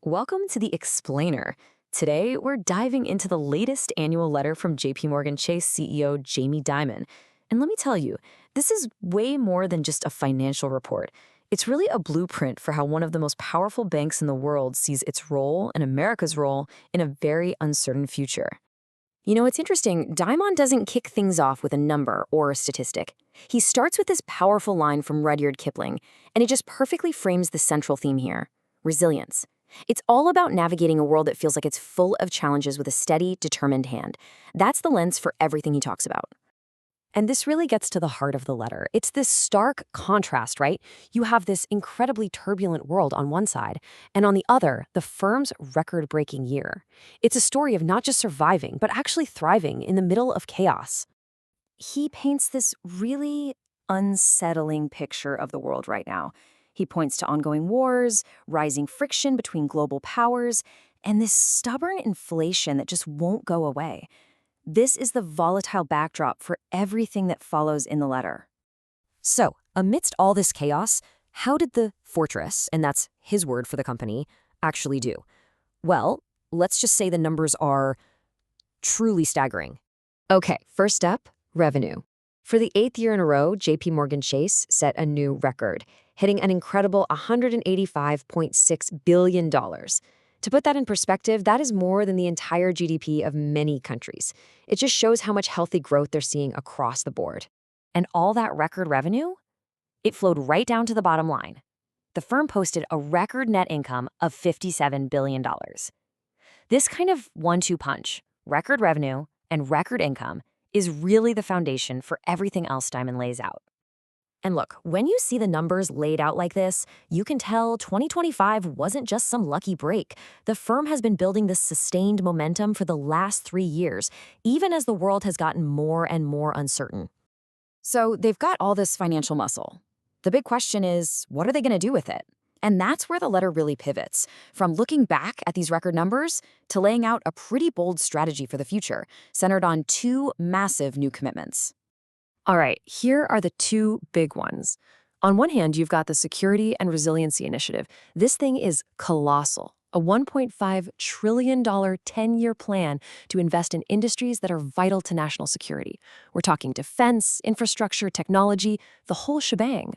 Welcome to the Explainer. Today, we're diving into the latest annual letter from JPMorgan Chase CEO Jamie Dimon. And let me tell you, this is way more than just a financial report. It's really a blueprint for how one of the most powerful banks in the world sees its role and America's role in a very uncertain future. It's interesting. Dimon doesn't kick things off with a number or a statistic. He starts with this powerful line from Rudyard Kipling, and it just perfectly frames the central theme here: resilience. It's all about navigating a world that feels like it's full of challenges with a steady, determined hand. That's the lens for everything he talks about. And this really gets to the heart of the letter. It's this stark contrast, right? You have this incredibly turbulent world on one side, and on the other, the firm's record-breaking year. It's a story of not just surviving, but actually thriving in the middle of chaos. He paints this really unsettling picture of the world right now. He points to ongoing wars, rising friction between global powers, and this stubborn inflation that just won't go away. This is the volatile backdrop for everything that follows in the letter. So, amidst all this chaos, how did the fortress, and that's his word for the company, actually do? Well, let's just say the numbers are truly staggering. Okay, first up, revenue. For the 8th year in a row, JPMorgan Chase set a new record, hitting an incredible $185.6 billion. To put that in perspective, that is more than the entire GDP of many countries. It just shows how much healthy growth they're seeing across the board. And all that record revenue? It flowed right down to the bottom line. The firm posted a record net income of $57 billion. This kind of one-two punch, record revenue and record income, is really the foundation for everything else Dimon lays out. And look, when you see the numbers laid out like this, you can tell 2025 wasn't just some lucky break. The firm has been building this sustained momentum for the last 3 years, even as the world has gotten more and more uncertain. So they've got all this financial muscle. The big question is, what are they going to do with it? And that's where the letter really pivots, from looking back at these record numbers to laying out a pretty bold strategy for the future, centered on 2 massive new commitments. All right, here are the 2 big ones. On one hand, you've got the Security and Resiliency Initiative. This thing is colossal, a $1.5 trillion 10-year plan to invest in industries that are vital to national security. We're talking defense, infrastructure, technology, the whole shebang.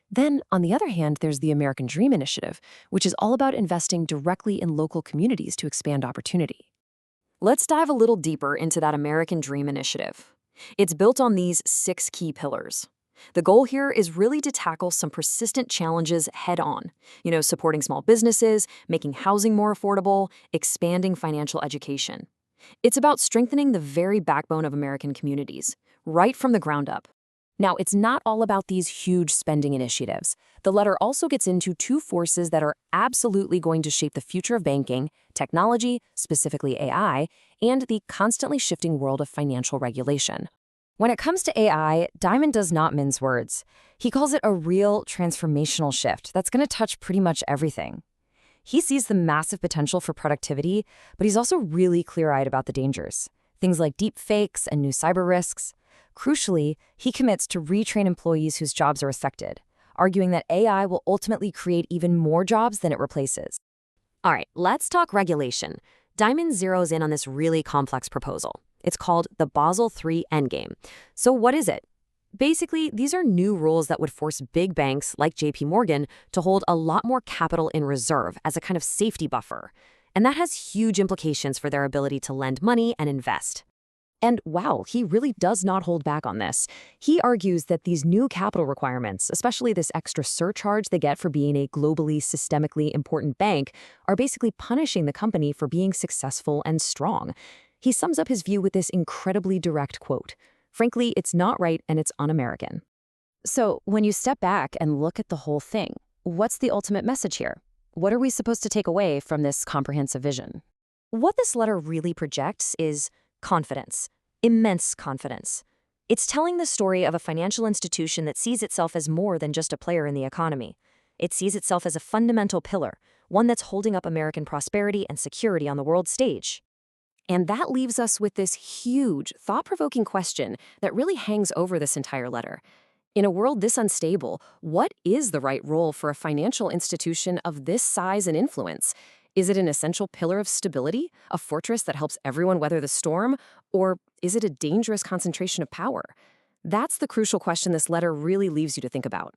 Then, on the other hand, there's the American Dream Initiative, which is all about investing directly in local communities to expand opportunity. Let's dive a little deeper into that American Dream Initiative. It's built on these 6 key pillars. The goal here is really to tackle some persistent challenges head-on. Supporting small businesses, making housing more affordable, expanding financial education. It's about strengthening the very backbone of American communities, right from the ground up. Now, it's not all about these huge spending initiatives. The letter also gets into 2 forces that are absolutely going to shape the future of banking: technology, specifically AI, and the constantly shifting world of financial regulation. When it comes to AI, Dimon does not mince words. He calls it a real transformational shift that's going to touch pretty much everything. He sees the massive potential for productivity, but he's also really clear-eyed about the dangers. Things like deep fakes and new cyber risks. Crucially, he commits to retrain employees whose jobs are affected, arguing that AI will ultimately create even more jobs than it replaces. All right, let's talk regulation. Dimon zeroes in on this really complex proposal. It's called the Basel III Endgame. So what is it? Basically, these are new rules that would force big banks like JPMorgan to hold a lot more capital in reserve as a kind of safety buffer. And that has huge implications for their ability to lend money and invest. And wow, he really does not hold back on this. He argues that these new capital requirements, especially this extra surcharge they get for being a globally, systemically important bank, are basically punishing the company for being successful and strong. He sums up his view with this incredibly direct quote: "Frankly, it's not right and it's un-American." So when you step back and look at the whole thing, what's the ultimate message here? What are we supposed to take away from this comprehensive vision? What this letter really projects is confidence, immense confidence. It's telling the story of a financial institution that sees itself as more than just a player in the economy. It sees itself as a fundamental pillar, one that's holding up American prosperity and security on the world stage. And that leaves us with this huge, thought-provoking question that really hangs over this entire letter. In a world this unstable, what is the right role for a financial institution of this size and influence? Is it an essential pillar of stability, a fortress that helps everyone weather the storm, or is it a dangerous concentration of power? That's the crucial question this letter really leaves you to think about.